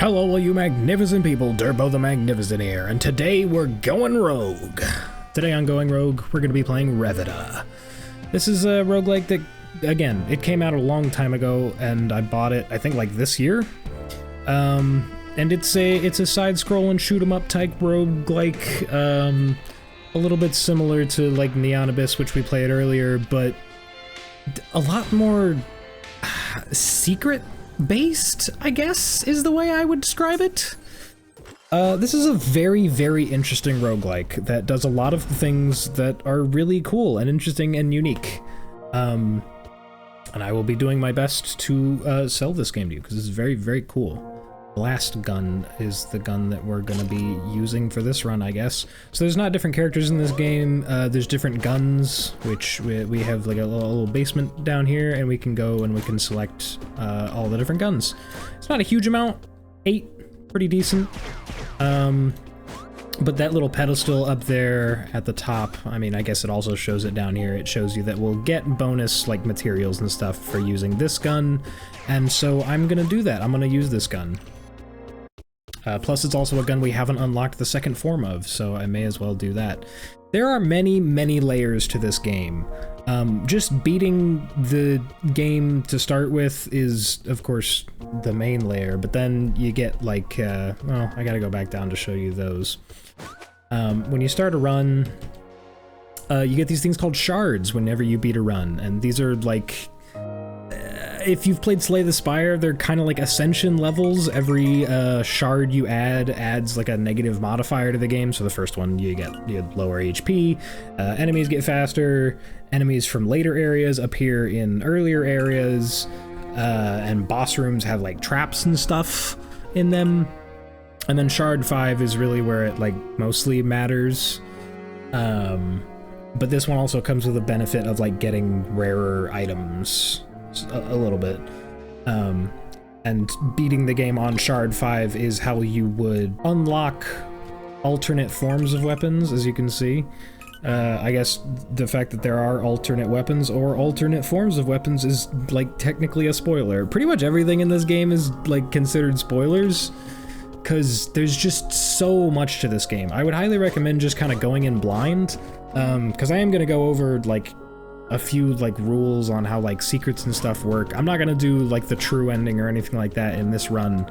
Hello all you magnificent people, Durbo the Magnificent here, and today we're going rogue. Today on Going Rogue, we're going to be playing Revita. This is a roguelike that, again, it came out a long time ago, and I bought it, I think, like this year. And it's a side-scroll and shoot-'em-up type roguelike, a little bit similar to, like, Neon Abyss, which we played earlier, but a lot more secret-based, I guess, is the way I would describe it. This is a very, very interesting roguelike that does a lot of things that are really cool and interesting and unique. And I will be doing my best to sell this game to you, because it's very, very cool. Blast gun is the gun that we're going to be using for this run, I guess. So there's not different characters in this game, there's different guns, which we have like a little basement down here, and we can go and we can select all the different guns. It's not a huge amount, 8, pretty decent. But that little pedestal up there at the top, I mean, I guess it also shows it down here. It shows you that we'll get bonus, like, materials and stuff for using this gun, and so I'm gonna do that. I'm gonna use this gun. Plus, it's also a gun we haven't unlocked the second form of, so I may as well do that. There are many, many layers to this game. Just beating the game to start with is, of course, the main layer, but then you get, like, well, I gotta go back down to show you those. When you start a run, you get these things called shards whenever you beat a run, and these are, like, if you've played Slay the Spire, they're kind of like ascension levels. Every shard you add adds like a negative modifier to the game. So the first one, you get lower HP, enemies get faster, enemies from later areas appear in earlier areas, and boss rooms have like traps and stuff in them. And then Shard 5 is really where it like mostly matters. But this one also comes with a benefit of like getting rarer items a little bit. And beating the game on Shard 5 is how you would unlock alternate forms of weapons, as you can see. I guess the fact that there are alternate weapons or alternate forms of weapons is like technically a spoiler. Pretty much everything in this game is like considered spoilers, because there's just so much to this game. I would highly recommend just kind of going in blind, because I am going to go over like a few like rules on how like secrets and stuff work. I'm not going to do like the true ending or anything like that in this run.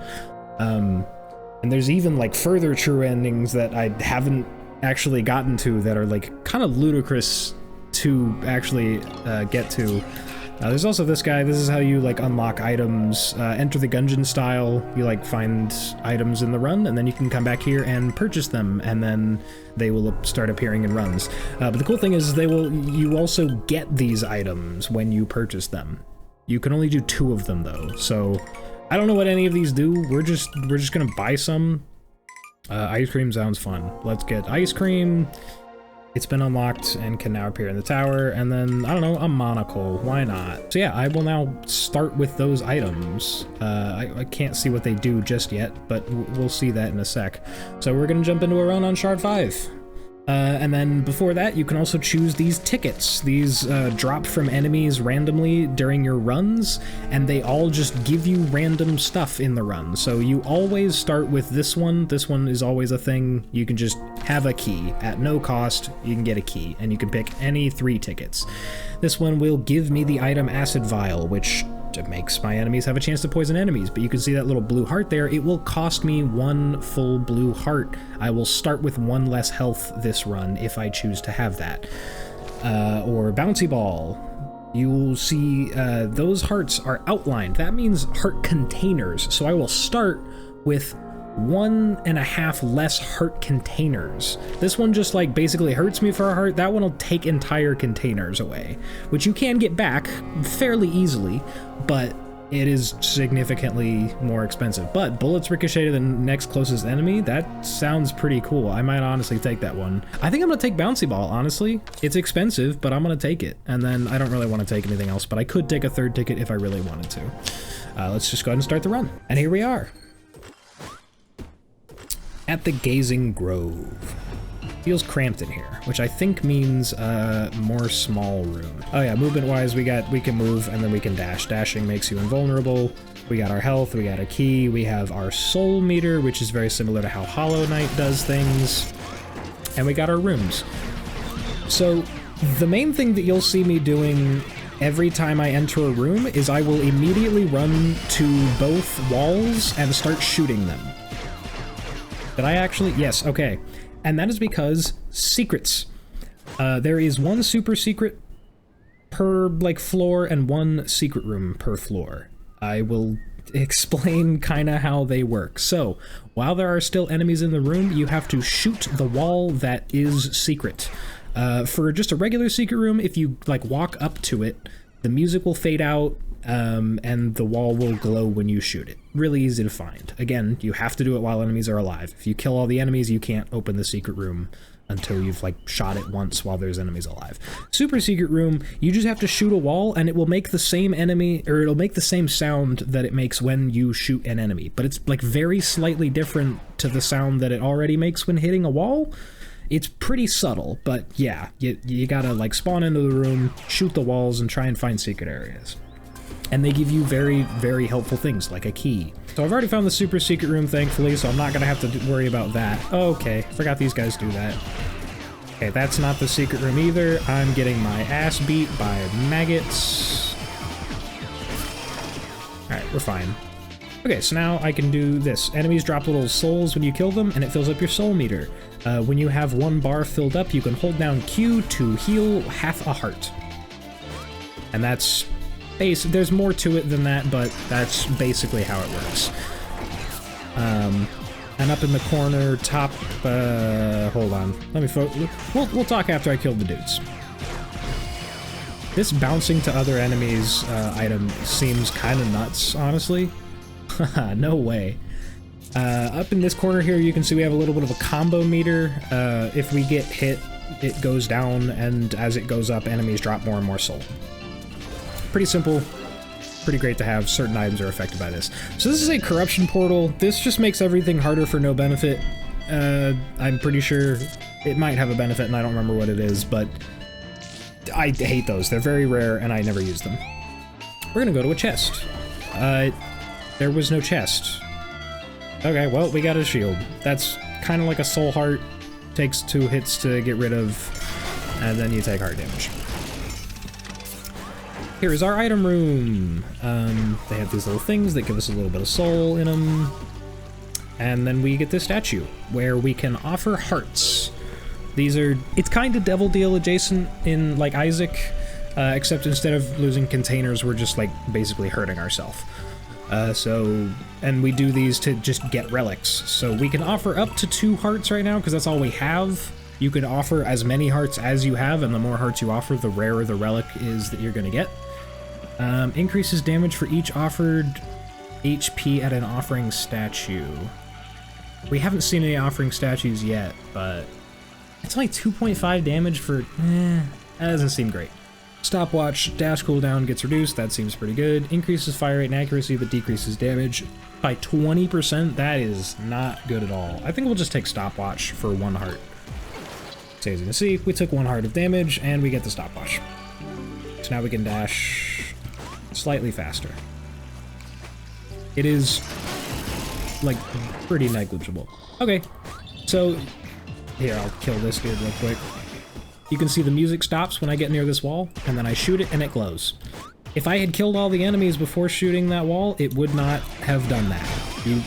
And there's even like further true endings that I haven't actually gotten to that are like kind of ludicrous to actually get to. There's also this guy. This is how you like unlock items. Enter the Gungeon style. You like find items in the run, and then you can come back here and purchase them, and then they will start appearing in runs. But the cool thing is you also get these items when you purchase them. You can only do 2 of them though, so I don't know what any of these do. We're just gonna buy some. Ice cream sounds fun. Let's get ice cream. It's been unlocked and can now appear in the tower, and then, I don't know, a monocle, why not? So yeah, I will now start with those items. I can't see what they do just yet, but we'll see that in a sec. So we're gonna jump into a run on Shard 5. And then before that, you can also choose these tickets. These drop from enemies randomly during your runs, and they all just give you random stuff in the run. So you always start with this one. This one is always a thing. You can just have a key. At no cost, you can get a key, and you can pick any 3 tickets. This one will give me the item Acid Vial, which makes my enemies have a chance to poison enemies, but you can see that little blue heart there. It will cost me 1 full blue heart. I will start with 1 less health this run if I choose to have that. Or Bouncy Ball. You will see those hearts are outlined. That means heart containers, so I will start with 1.5 less heart containers. This one just like basically hurts me for a heart. That one will take entire containers away, which you can get back fairly easily, but it is significantly more expensive. But bullets ricochet to the next closest enemy, that sounds pretty cool. I might honestly take that one. I think I'm gonna take Bouncy Ball, honestly. It's expensive, but I'm gonna take it. And then I don't really want to take anything else, but I could take a 3rd ticket if I really wanted to. Let's just go ahead and start the run. And here we are. At the Gazing Grove. Feels cramped in here, which I think means more small room. Oh yeah, movement-wise, we can move and then we can dash. Dashing makes you invulnerable. We got our health, we got a key, we have our soul meter, which is very similar to how Hollow Knight does things, and we got our rooms. So the main thing that you'll see me doing every time I enter a room is I will immediately run to both walls and start shooting them. Did I actually? Yes, okay. And that is because secrets. There is one super secret per, like, floor and one secret room per floor. I will explain kind of how they work. So, while there are still enemies in the room, you have to shoot the wall that is secret. For just a regular secret room, if you, like, walk up to it, the music will fade out, and the wall will glow when you shoot it. Really easy to find. Again, you have to do it while enemies are alive. If you kill all the enemies, you can't open the secret room until you've, like, shot it once while there's enemies alive. Super secret room, you just have to shoot a wall and it will make the same enemy, or it'll make the same sound that it makes when you shoot an enemy, but it's, like, very slightly different to the sound that it already makes when hitting a wall. It's pretty subtle, but yeah, you gotta, like, spawn into the room, shoot the walls, and try and find secret areas. And they give you very, very helpful things, like a key. So I've already found the super secret room, thankfully, so I'm not gonna have to worry about that. Oh, okay, forgot these guys do that. Okay, that's not the secret room either. I'm getting my ass beat by maggots. Alright, we're fine. Okay, so now I can do this. Enemies drop little souls when you kill them, and it fills up your soul meter. When you have one bar filled up, you can hold down Q to heal half a heart. And that's there's more to it than that, but that's basically how it works. And up in the corner, top, hold on. Let me we'll talk after I kill the dudes. This bouncing to other enemies item seems kind of nuts, honestly. No way. Up in this corner here, you can see we have a little bit of a combo meter. If we get hit, it goes down, and as it goes up, enemies drop more and more soul. Pretty simple, pretty great to have. Certain items are affected by this. So this is a corruption portal. This just makes everything harder for no benefit. I'm pretty sure it might have a benefit, and I don't remember what it is, but I hate those. They're very rare, and I never use them. We're gonna go to a chest. There was no chest. Okay, well, we got a shield. That's kind of like a soul heart. Takes 2 hits to get rid of, and then you take heart damage. Here is our item room. They have these little things that give us a little bit of soul in them. And then we get this statue, where we can offer hearts. These are, it's kind of Devil Deal adjacent in, like, Isaac, except instead of losing containers, we're just, like, basically hurting ourselves. And we do these to just get relics. So we can offer up to 2 hearts right now, because that's all we have. You can offer as many hearts as you have, and the more hearts you offer, the rarer the relic is that you're gonna get. Increases damage for each offered HP at an offering statue. We haven't seen any offering statues yet, but it's only 2.5 damage for, that doesn't seem great. Stopwatch, dash cooldown gets reduced, that seems pretty good. Increases fire rate and accuracy, but decreases damage by 20%. That is not good at all. I think we'll just take stopwatch for 1 heart. So as you can see, we took 1 heart of damage, and we get the stopwatch. So now we can dash slightly faster. It is, like, pretty negligible. Okay, so here, I'll kill this dude real quick. You can see the music stops when I get near this wall, and then I shoot it and it glows. If I had killed all the enemies before shooting that wall, it would not have done that. You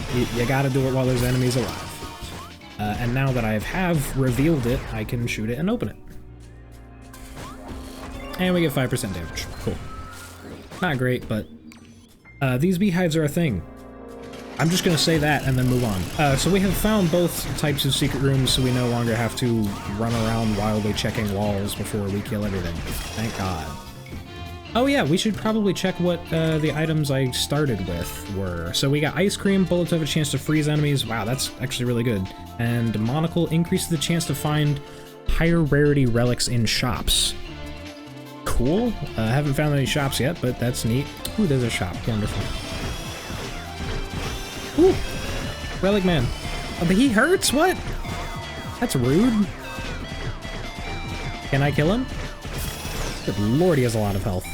gotta do it while there's enemies alive. And now that I have revealed it, I can shoot it and open it. And we get 5% damage. Cool. Not great, but these beehives are a thing. I'm just gonna say that and then move on. So we have found both types of secret rooms, so we no longer have to run around wildly checking walls before we kill everything. Thank God. Oh yeah, we should probably check what the items I started with were. So we got ice cream, bullets have a chance to freeze enemies. Wow, that's actually really good. And monocle increases the chance to find higher rarity relics in shops. Cool. Haven't found any shops yet, but that's neat. Ooh, there's a shop. Wonderful. Ooh! Relic Man. Oh, but he hurts? What? That's rude. Can I kill him? Good lord, he has a lot of health.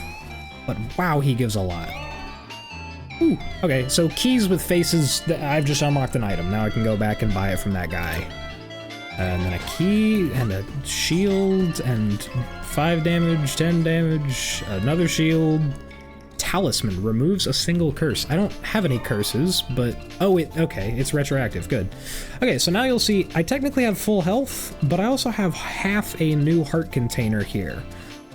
But wow, he gives a lot. Ooh, okay, so keys with faces, I've just unlocked an item. Now I can go back and buy it from that guy. And then a key, and a shield, and 5 damage, 10 damage, another shield. Talisman removes a single curse. I don't have any curses, but... Oh, okay, it's retroactive, good. Okay, so now you'll see, I technically have full health, but I also have half a new heart container here.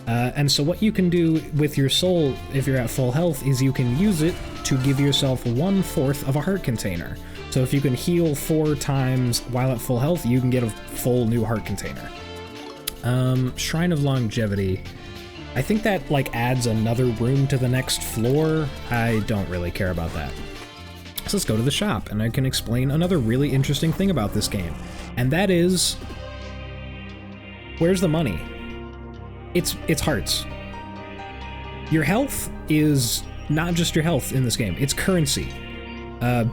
And so what you can do with your soul, if you're at full health, is you can use it to give yourself 1/4 of a heart container. So if you can heal 4 times while at full health, you can get a full new heart container. Shrine of Longevity. I think that, like, adds another room to the next floor. I don't really care about that. So let's go to the shop, and I can explain another really interesting thing about this game. And that is... where's the money? It's hearts. Your health is not just your health in this game, it's currency.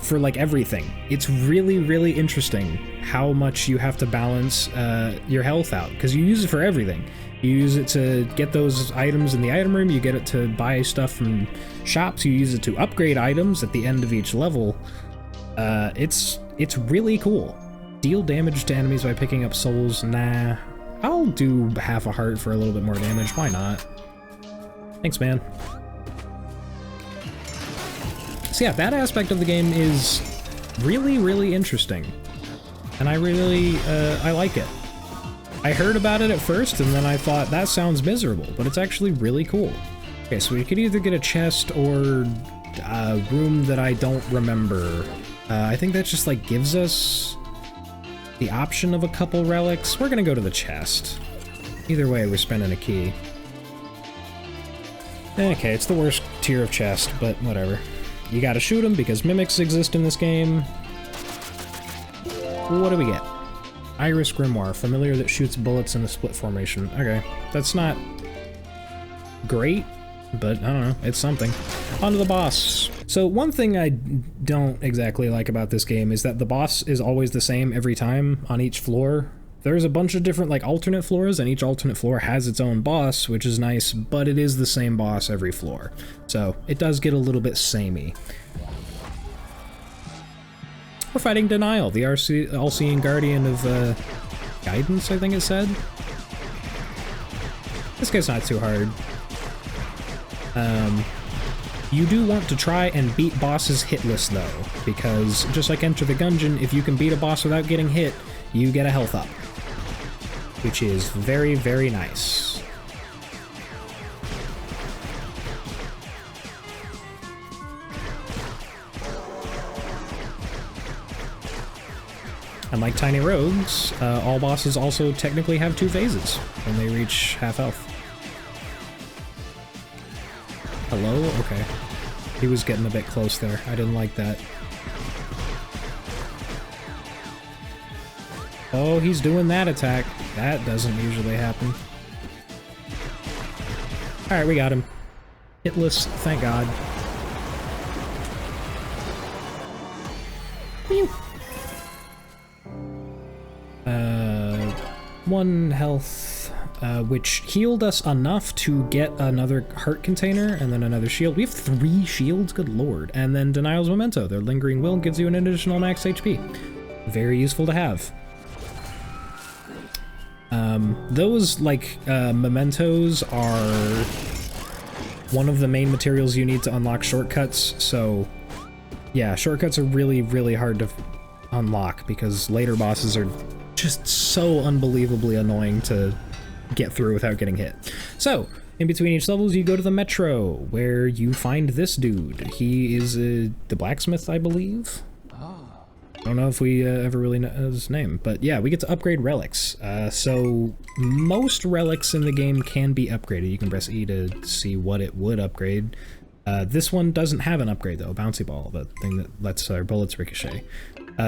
For like everything. It's really, really interesting how much you have to balance your health out, because you use it for everything. You use it to get those items in the item room, you get it to buy stuff from shops, you use it to upgrade items at the end of each level. It's really cool. Deal damage to enemies by picking up souls, nah. I'll do half a heart for a little bit more damage, why not? Thanks, man. So yeah, that aspect of the game is really, really interesting. And I really, I like it. I heard about it at first, and then I thought, that sounds miserable, but it's actually really cool. Okay, so we could either get a chest or a room that I don't remember. I think that just, like, gives us the option of a couple relics. We're gonna go to the chest. Either way, we're spending a key. Okay, it's the worst tier of chest, but whatever. You gotta shoot them because mimics exist in this game. What do we get? Iris Grimoire, familiar that shoots bullets in a split formation. Okay, that's not great, but I don't know, it's something. On to the boss. So one thing I don't exactly like about this game is that the boss is always the same every time on each floor. There's a bunch of different, like, alternate floors, and each alternate floor has its own boss, which is nice, but it is the same boss every floor. So it does get a little bit samey. We're fighting Denial, the all-seeing guardian of guidance, I think it said. This guy's not too hard. You do want to try and beat bosses hitless, though, because just like Enter the Gungeon, if you can beat a boss without getting hit, you get a health up, which is very, very nice. Unlike Tiny Rogues, all bosses also technically have 2 phases when they reach half health. Hello? Okay. He was getting a bit close there. I didn't like that. Oh, he's doing that attack. That doesn't usually happen. Alright, we got him. Hitless, thank God. Whew. 1 health, which healed us enough to get another heart container and then another shield. We have 3 shields, good lord. And then Denial's Memento, their Lingering Will, gives you an additional max HP. Very useful to have. Those, like, mementos are one of the main materials you need to unlock shortcuts, so yeah, shortcuts are really, really hard to unlock because later bosses are just so unbelievably annoying to get through without getting hit. So, in between each levels, you go to the Metro, where you find this dude. He is the blacksmith, I believe? I don't know if we ever really know his name, but yeah, we get to upgrade relics. So most relics in the game can be upgraded. You can press E to see what it would upgrade. This one doesn't have an upgrade though, Bouncy Ball, the thing that lets our bullets ricochet.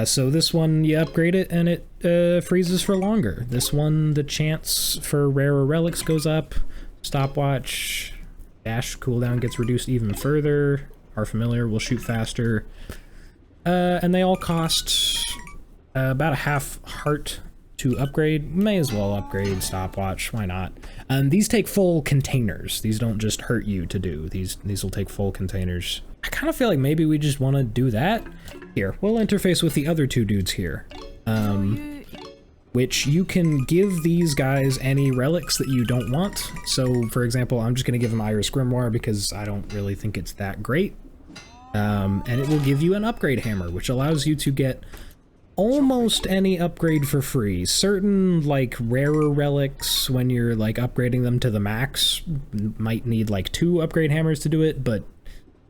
So this one, you upgrade it and it freezes for longer. This one, the chance for rarer relics goes up. Stopwatch, dash cooldown gets reduced even further. Our familiar will shoot faster. And they all cost about a half heart to upgrade. May as well upgrade Stopwatch, why not? These take full containers. These don't just hurt you to do. These will take full containers. I kind of feel like maybe we just want to do that. Here, we'll interface with the other two dudes here. Which you can give these guys any relics that you don't want. So, for example, I'm just going to give them Iris Grimoire because I don't really think it's that great. And it will give you an upgrade hammer, which allows you to get almost any upgrade for free. Certain, like, rarer relics, when you're, like, upgrading them to the max, might need, like, 2 upgrade hammers to do it, but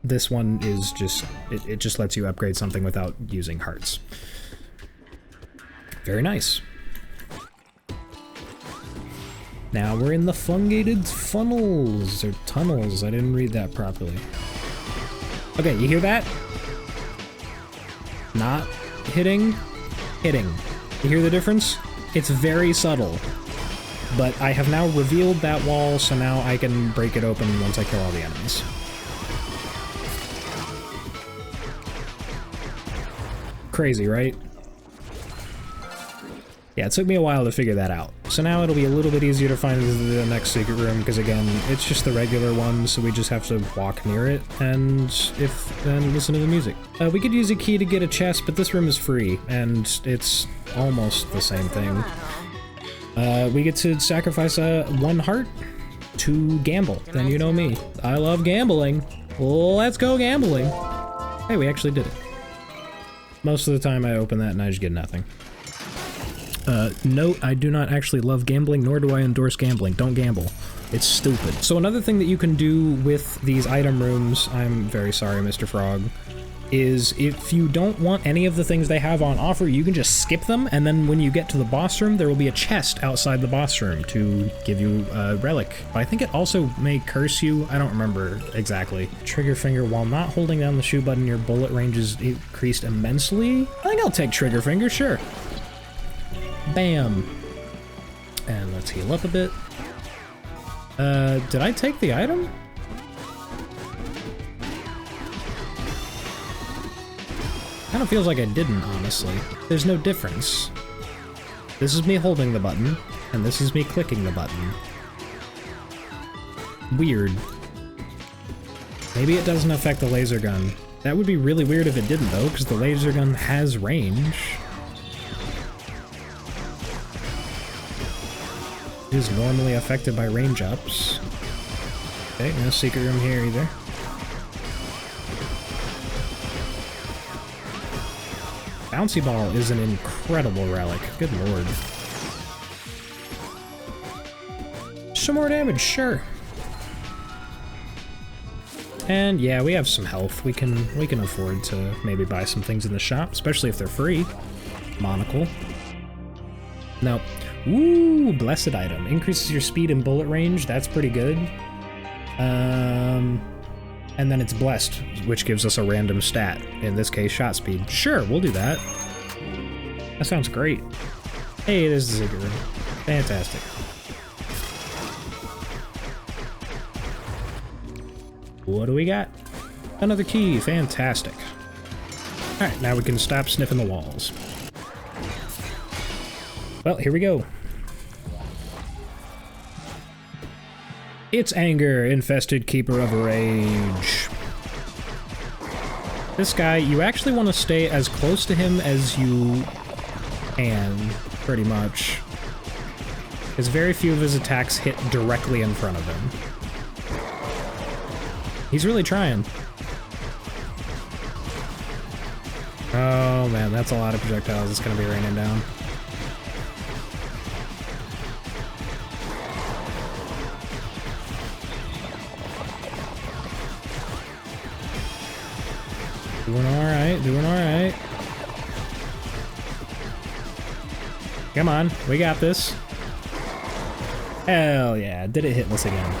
this one is just, it just lets you upgrade something without using hearts. Very nice. Now we're in the fungated funnels, or tunnels. I didn't read that properly. Okay, you hear that? Not hitting, hitting. You hear the difference? It's very subtle. But I have now revealed that wall, so now I can break it open once I kill all the enemies. Crazy, right? Yeah, it took me a while to figure that out. So now it'll be a little bit easier to find the next secret room, because again, it's just the regular one, so we just have to walk near it, and listen to the music. We could use a key to get a chest, but this room is free, and it's almost the same thing. We get to sacrifice 1 heart to gamble. Then you know me. I love gambling. Let's go gambling. Hey, we actually did it. Most of the time I open that and I just get nothing. Note, I do not actually love gambling, nor do I endorse gambling. Don't gamble. It's stupid. So another thing that you can do with these item rooms, I'm very sorry, Mr. Frog, is if you don't want any of the things they have on offer, you can just skip them, and then when you get to the boss room, there will be a chest outside the boss room to give you a relic. But I think it also may curse you. I don't remember exactly. Trigger finger. While not holding down the shoe button, your bullet range is increased immensely. I think I'll take trigger finger, sure. Bam. And let's heal up a bit. Did I take the item? Kind of feels like I didn't, honestly. There's no difference. This is me holding the button, and this is me clicking the button. Weird. Maybe it doesn't affect the laser gun. That would be really weird if it didn't, though, because the laser gun has range. It is normally affected by range ups. Okay, no secret room here either. Bouncy Ball is an incredible relic. Good lord. Some more damage, sure. And yeah, we have some health. We can afford to maybe buy some things in the shop, especially if they're free. Monocle. No. Ooh, blessed item. Increases your speed and bullet range. That's pretty good. And then it's blessed, which gives us a random stat. In this case, shot speed. Sure, we'll do that. That sounds great. Hey, there's the secret room. Fantastic. What do we got? Another key. Fantastic. Alright, now we can stop sniffing the walls. Well, here we go. It's anger, infested keeper of rage. This guy, you actually want to stay as close to him as you can, pretty much. Because very few of his attacks hit directly in front of him. He's really trying. Oh man, that's a lot of projectiles it's gonna be raining down. Doing alright, doing alright. Come on, we got this. Hell yeah, did it hitless again.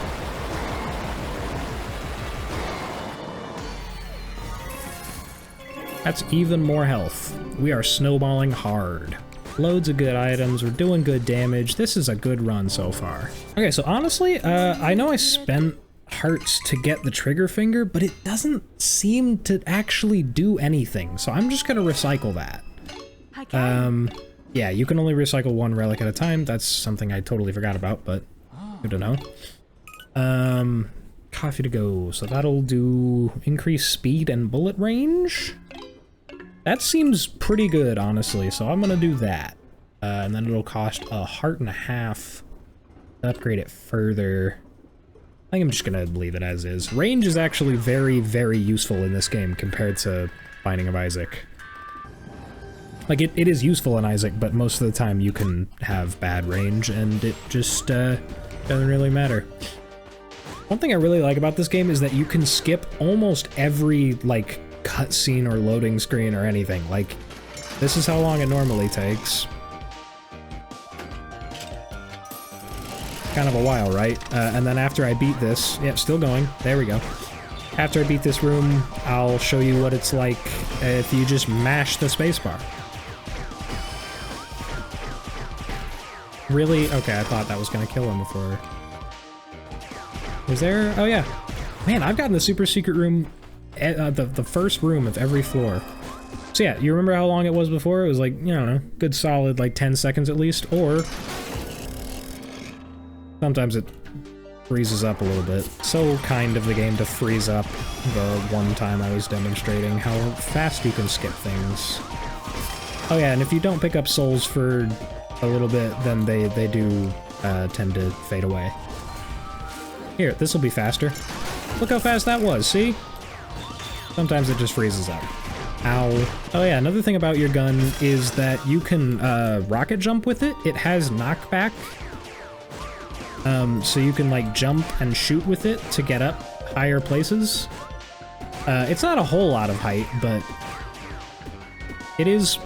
That's even more health. We are snowballing hard. Loads of good items, we're doing good damage. This is a good run so far. Okay, so honestly, I know I spent hearts to get the trigger finger, but it doesn't seem to actually do anything, so I'm just gonna recycle that. Yeah, you can only recycle 1 relic at a time. That's something I totally forgot about, but good to know. coffee to go. So that'll do increased speed and bullet range. That seems pretty good, honestly, so I'm gonna do that. And then it'll cost 1.5 hearts to upgrade it further. I think I'm just gonna leave it as is. Range is actually very, very useful in this game compared to Binding of Isaac. Like, it is useful in Isaac, but most of the time you can have bad range, and it just doesn't really matter. One thing I really like about this game is that you can skip almost every, like, cutscene or loading screen or anything. Like, this is how long it normally takes. Kind of a while, right? And then after I beat this, yeah, still going. There we go. After I beat this room, I'll show you what it's like if you just mash the spacebar. Really? Okay, I thought that was gonna kill him before. Is there? Oh yeah. Man, I've gotten the super secret room, the first room of every floor. So yeah, you remember how long it was before? It was like, you know, good solid like 10 seconds at least, or sometimes it freezes up a little bit. So kind of the game to freeze up the one time I was demonstrating how fast you can skip things. Oh yeah, and if you don't pick up souls for a little bit, then they do tend to fade away. Here, this will be faster. Look how fast that was, see? Sometimes it just freezes up. Ow. Oh yeah, another thing about your gun is that you can rocket jump with it. It has knockback. So you can like jump and shoot with it to get up higher places. It's not a whole lot of height, but it is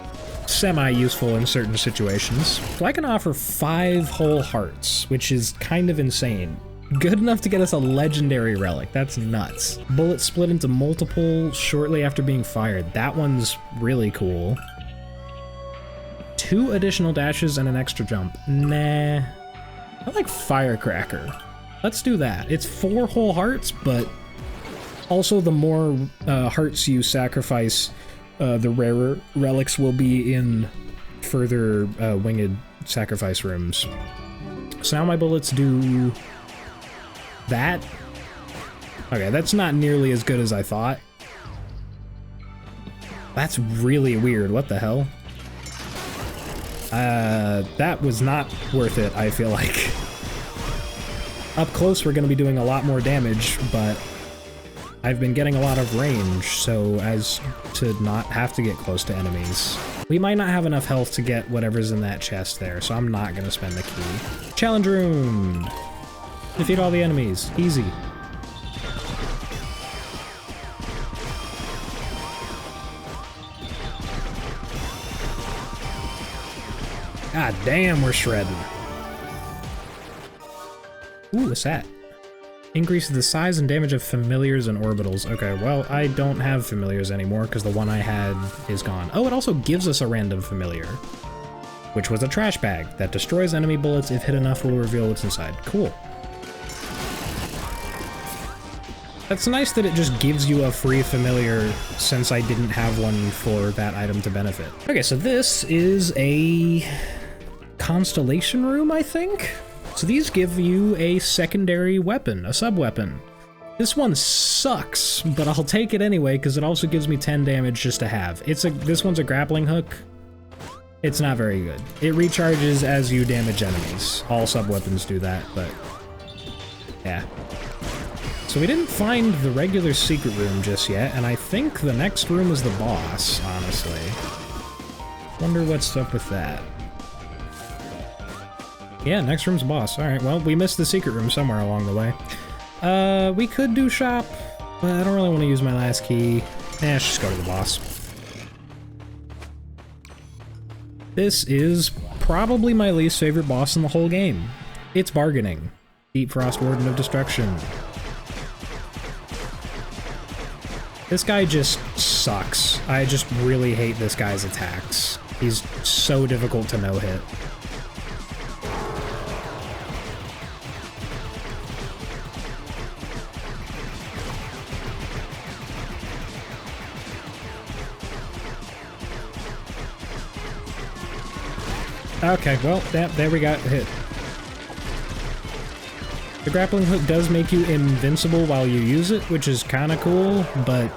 semi-useful in certain situations. So I can offer 5 whole hearts, which is kind of insane. Good enough to get us a legendary relic. That's nuts. Bullets split into multiple shortly after being fired. That one's really cool. 2 additional dashes and an extra jump. Nah. I like Firecracker. Let's do that. It's 4 whole hearts, but also the more hearts you sacrifice, the rarer relics will be in further winged sacrifice rooms. So now my bullets do that. Okay, that's not nearly as good as I thought. That's really weird. What the hell? That was not worth it, I feel like. Up close, we're gonna be doing a lot more damage, but I've been getting a lot of range, so as to not have to get close to enemies. We might not have enough health to get whatever's in that chest there, so I'm not gonna spend the key. Challenge room! Defeat all the enemies. Easy. God damn, we're shredding. Ooh, what's that? Increases the size and damage of familiars and orbitals. Okay, well, I don't have familiars anymore because the one I had is gone. Oh, it also gives us a random familiar, which was a trash bag that destroys enemy bullets. If hit enough, will reveal what's inside. Cool. That's nice that it just gives you a free familiar since I didn't have one for that item to benefit. Okay, so this is a constellation room, I think? So these give you a secondary weapon, a sub-weapon. This one sucks, but I'll take it anyway because it also gives me 10 damage just to have. This one's a grappling hook. It's not very good. It recharges as you damage enemies. All sub-weapons do that, but yeah. So we didn't find the regular secret room just yet, and I think the next room is the boss, honestly. Wonder what's up with that. Yeah, next room's boss. Alright, well, we missed the secret room somewhere along the way. We could do shop, but I don't really want to use my last key. Let's just go to the boss. This is probably my least favorite boss in the whole game. It's bargaining. Deep Frost Warden of Destruction. This guy just sucks. I just really hate this guy's attacks. He's so difficult to no-hit. Okay, well, there we got hit. The grappling hook does make you invincible while you use it, which is kind of cool, but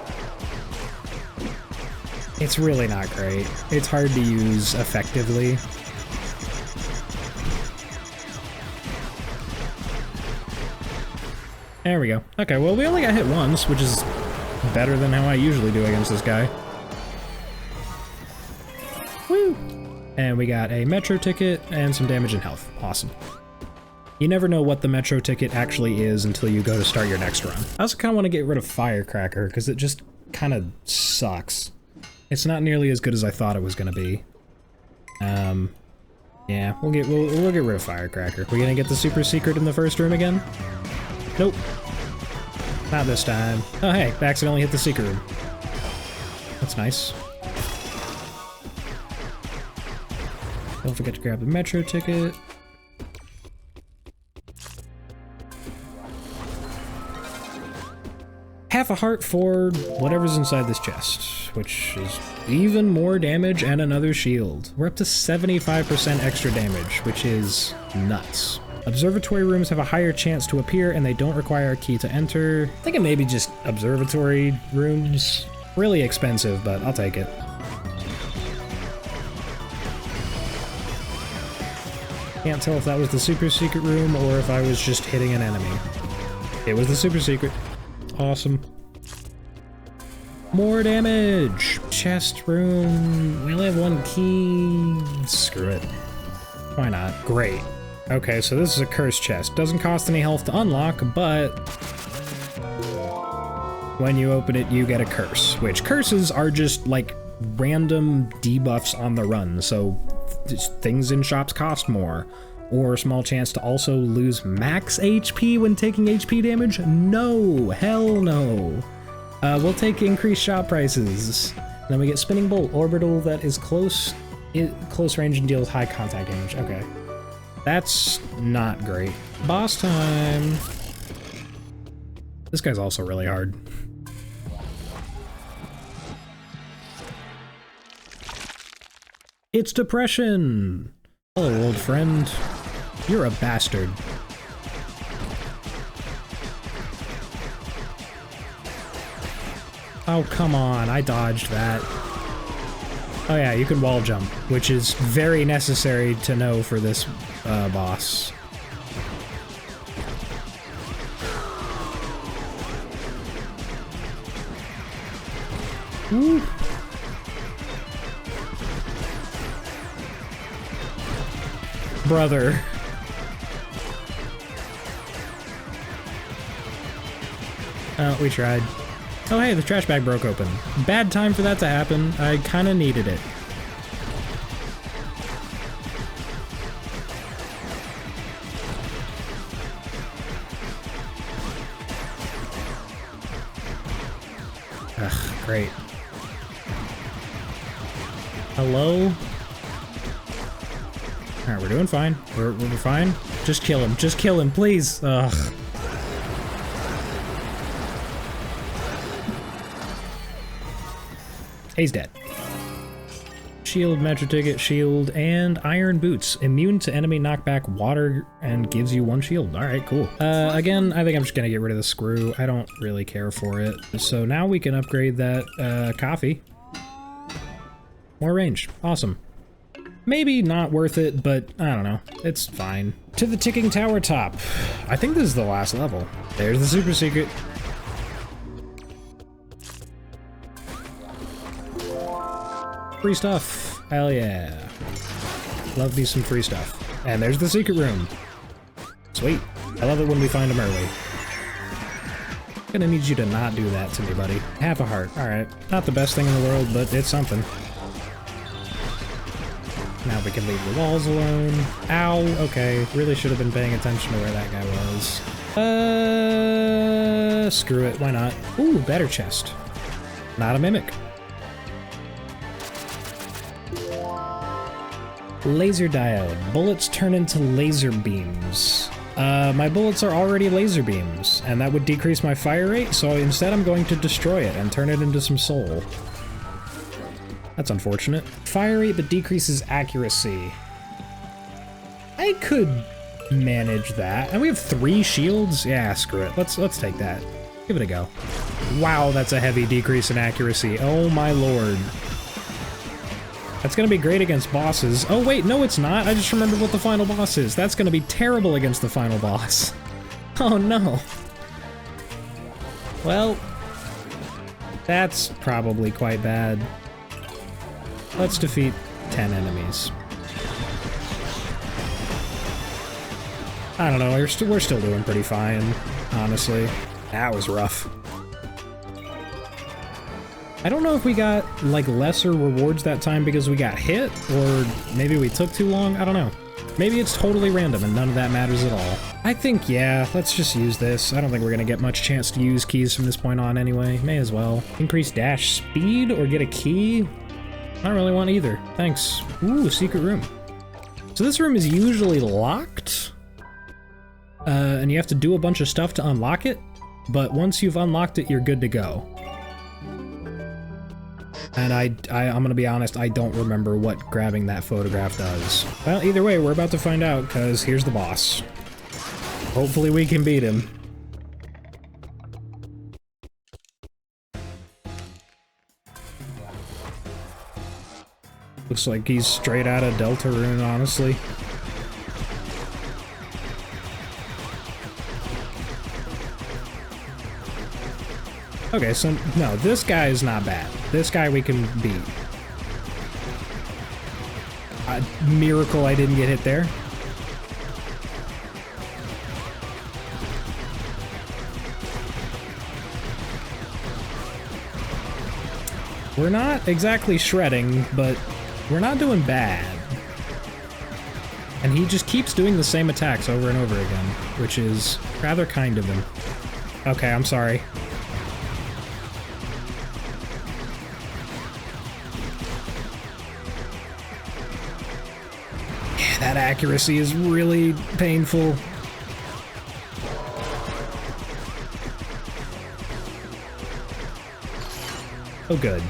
it's really not great. It's hard to use effectively. There we go. Okay, well, we only got hit once, which is better than how I usually do against this guy. Woo! And we got a metro ticket and some damage and health. Awesome. You never know what the metro ticket actually is until you go to start your next run. I also kind of want to get rid of Firecracker, because it just kind of sucks. It's not nearly as good as I thought it was going to be. Yeah, we'll get rid of Firecracker. We gonna get the super secret in the first room again? Nope. Not this time. Oh hey, I accidentally hit the secret room. That's nice. Don't forget to grab the metro ticket. Half a heart for whatever's inside this chest, which is even more damage and another shield. We're up to 75% extra damage, which is nuts. Observatory rooms have a higher chance to appear and they don't require a key to enter. I think it may be just observatory rooms. Really expensive, but I'll take it. Can't tell if that was the super secret room or if I was just hitting an enemy. It was the super secret. Awesome. More damage! Chest room. We only have one key. Screw it. Why not? Great. Okay, so this is a cursed chest. Doesn't cost any health to unlock, but when you open it, you get a curse. Which curses are just like random debuffs on the run, so things in shops cost more. Or a small chance to also lose max HP when taking HP damage? No! Hell no! We'll take increased shop prices. Then we get Spinning Bolt, orbital that is close range and deals high contact damage. Okay. That's not great. Boss time! This guy's also really hard. It's Depression! Hello, old friend. You're a bastard. Oh, come on, I dodged that. Oh yeah, you can wall jump, which is very necessary to know for this boss. Woo. Brother. Oh, we tried. Oh hey, the trash bag broke open. Bad time for that to happen. I kinda needed it. Ugh, great. Hello? Alright, we're doing fine. We're fine. Just kill him. Just kill him, please. Ugh. He's dead. Shield, metro ticket, shield, and iron boots. Immune to enemy knockback, water, and gives you one shield. Alright, cool. Again, I think I'm just gonna get rid of the screw. I don't really care for it. So now we can upgrade that, coffee. More range. Awesome. Maybe not worth it, but I don't know. It's fine. To the ticking tower top. I think this is the last level. There's the super secret. Free stuff. Hell yeah. Love me some free stuff. And there's the secret room. Sweet. I love it when we find them early. I'm gonna need you to not do that to me, buddy. Half a heart. Alright. Not the best thing in the world, but it's something. Now we can leave the walls alone. Ow, okay. Really should have been paying attention to where that guy was. Screw it, why not? Ooh, better chest. Not a mimic. Laser diode. Bullets turn into laser beams. My bullets are already laser beams, and that would decrease my fire rate, so instead I'm going to destroy it and turn it into some soul. That's unfortunate. Fire rate but decreases accuracy. I could manage that. And we have 3 shields? Yeah, screw it. Let's take that. Give it a go. Wow, that's a heavy decrease in accuracy. Oh my lord. That's gonna be great against bosses. Oh wait, no it's not. I just remembered what the final boss is. That's gonna be terrible against the final boss. Oh no. Well, that's probably quite bad. Let's defeat 10 enemies. I don't know, we're still doing pretty fine, honestly. That was rough. I don't know if we got, like, lesser rewards that time because we got hit, or maybe we took too long, I don't know. Maybe it's totally random and none of that matters at all. I think, yeah, let's just use this. I don't think we're gonna get much chance to use keys from this point on anyway. May as well. Increase dash speed or get a key? I don't really want either. Thanks. Ooh, secret room. So this room is usually locked. And you have to do a bunch of stuff to unlock it, but once you've unlocked it, you're good to go. And I'm gonna be honest, I don't remember what grabbing that photograph does. Well, either way, we're about to find out, because here's the boss. Hopefully we can beat him. Looks like he's straight out of Deltarune, honestly. Okay, so, no, this guy is not bad. This guy we can beat. Miracle I didn't get hit there. We're not exactly shredding, but we're not doing bad. And he just keeps doing the same attacks over and over again, which is rather kind of him. Okay, I'm sorry. That accuracy is really painful. Oh, good.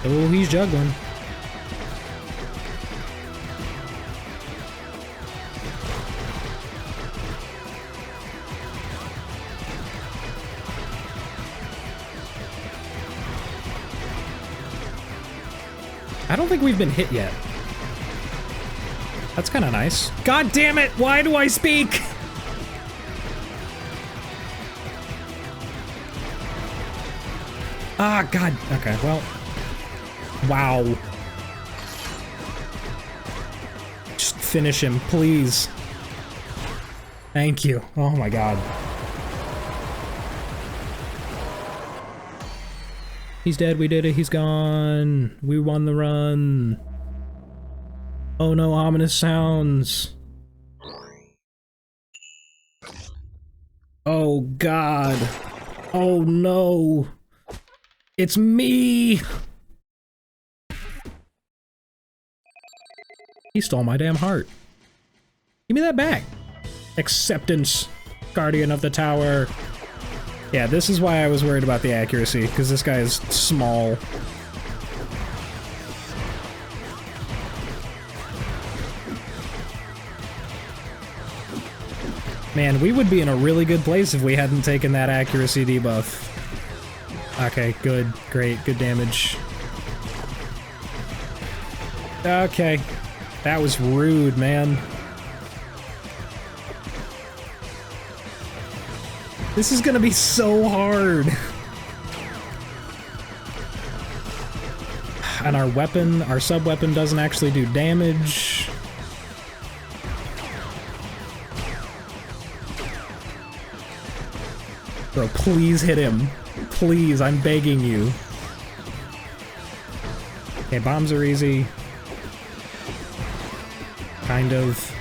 Oh, he's juggling. I don't think we've been hit yet. That's kind of nice. God damn it! Why do I speak? Ah, God. Okay, well. Wow. Just finish him, please. Thank you. Oh my God. He's dead, we did it, he's gone. We won the run. Oh no, ominous sounds. Oh God. Oh no. It's me! He stole my damn heart. Give me that back. Acceptance, Guardian of the Tower. Yeah, this is why I was worried about the accuracy, because this guy is small. Man, we would be in a really good place if we hadn't taken that accuracy debuff. Okay, good, great, good damage. Okay, that was rude, man. This is gonna be so hard. And our weapon, our sub-weapon doesn't actually do damage. Bro, please hit him. Please, I'm begging you. Okay, bombs are easy. Kind of.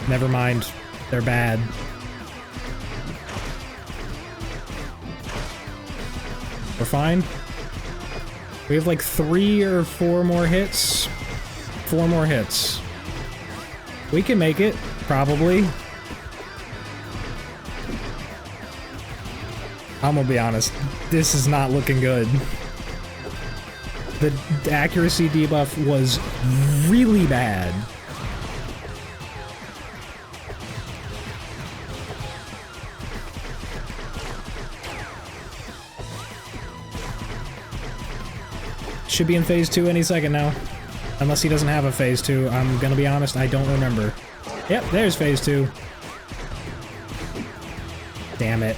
Never mind. They're bad. We're fine. We have like 3 or 4 more hits. 4 more hits. We can make it, probably. I'm gonna be honest, this is not looking good. The accuracy debuff was really bad. Should be in phase 2 any second now. Unless he doesn't have a phase 2. I'm gonna be honest, I don't remember. Yep, there's phase 2. Damn it.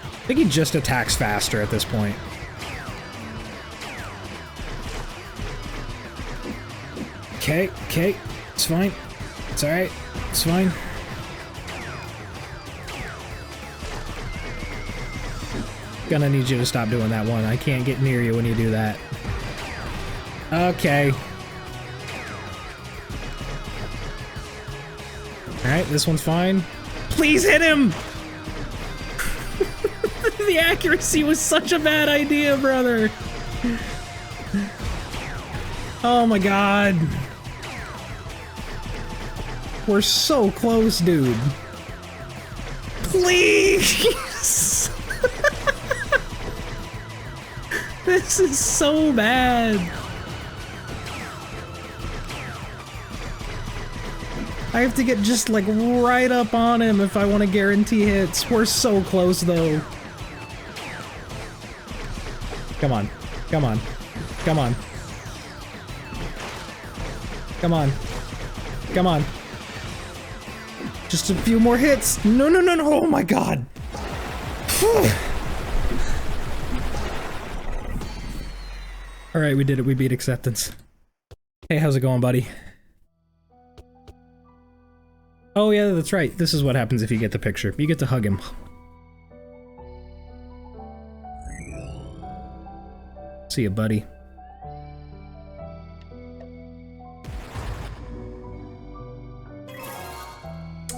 I think he just attacks faster at this point. Okay, it's fine. It's alright, it's fine. Gonna need you to stop doing that one. I can't get near you when you do that. Okay. Alright, this one's fine. Please hit him! The accuracy was such a bad idea, brother! Oh my god. We're so close, dude. Please! This is so bad. I have to get just like right up on him if I want to guarantee hits. We're so close though. Come on. Come on. Come on. Come on. Come on. Just a few more hits. No, no, no, no. Oh my god. Alright, we did it. We beat acceptance. Hey, how's it going, buddy? Oh yeah, that's right. This is what happens if you get the picture. You get to hug him. See ya, buddy.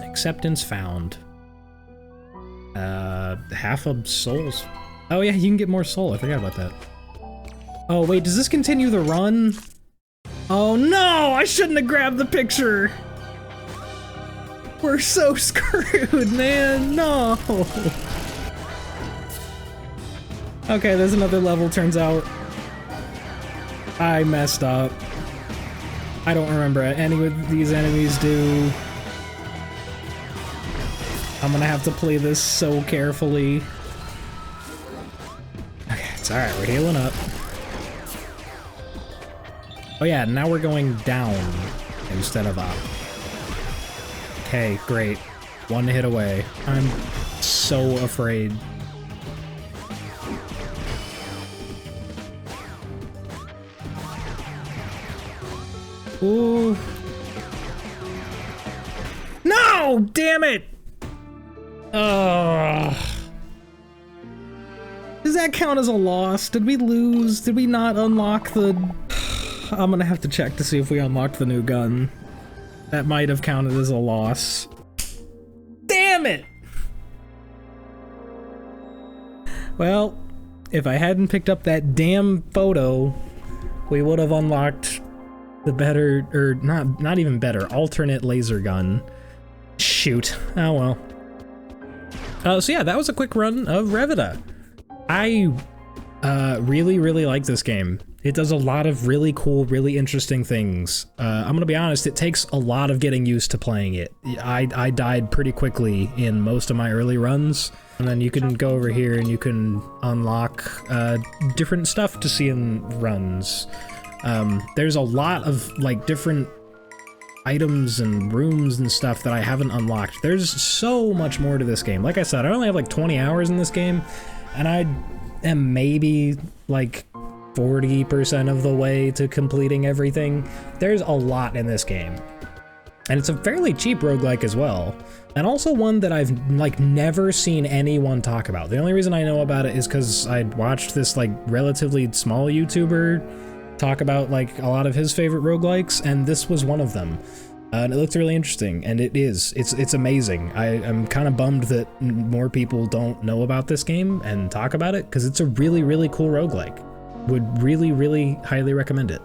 Acceptance found. Half of souls. Oh yeah, you can get more soul. I forgot about that. Oh wait, does this continue the run? Oh no, I shouldn't have grabbed the picture. We're so screwed, man. No. Okay, there's another level, turns out. I messed up. I don't remember any of these enemies do. I'm gonna have to play this so carefully. Okay, it's alright, we're healing up. Oh yeah, now we're going down instead of up. Okay, great. One hit away. I'm so afraid. Ooh. No! Damn it! Ugh. Does that count as a loss? Did we lose? Did we not unlock the... I'm gonna have to check to see if we unlocked the new gun. That might have counted as a loss. Damn it! Well, if I hadn't picked up that damn photo, we would have unlocked the better, or not even better, alternate laser gun. Shoot. Oh well. So yeah, that was a quick run of Revita. I really like this game. It does a lot of really cool, really interesting things. I'm gonna be honest, it takes a lot of getting used to playing it. I died pretty quickly in most of my early runs, and then you can go over here and you can unlock different stuff to see in runs. There's a lot of like different items and rooms and stuff that I haven't unlocked. There's so much more to this game. Like I said, I only have like 20 hours in this game, and I am maybe like 40% of the way to completing everything. There's a lot in this game. And it's a fairly cheap roguelike as well. And also one that I've like never seen anyone talk about. The only reason I know about it is because I watched this like relatively small YouTuber talk about like a lot of his favorite roguelikes, and this was one of them. And it looked really interesting, and it is. It's amazing. I'm kind of bummed that more people don't know about this game and talk about it, because it's a really cool roguelike. Would really highly recommend it.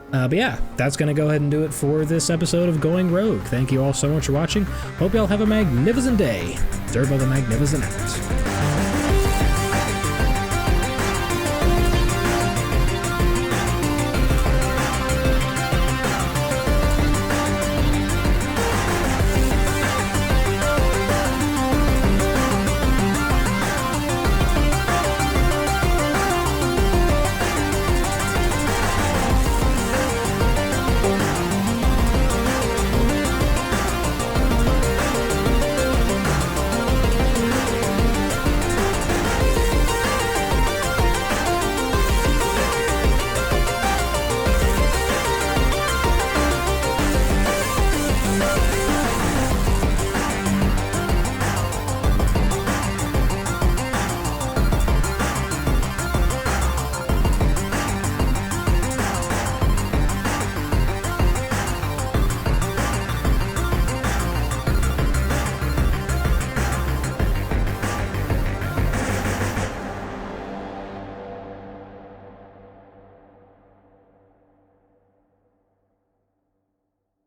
But yeah, that's gonna go ahead and do it for this episode of Going Rogue. Thank you all so much for watching. Hope y'all have a magnificent day. Durbo the Magnificent out.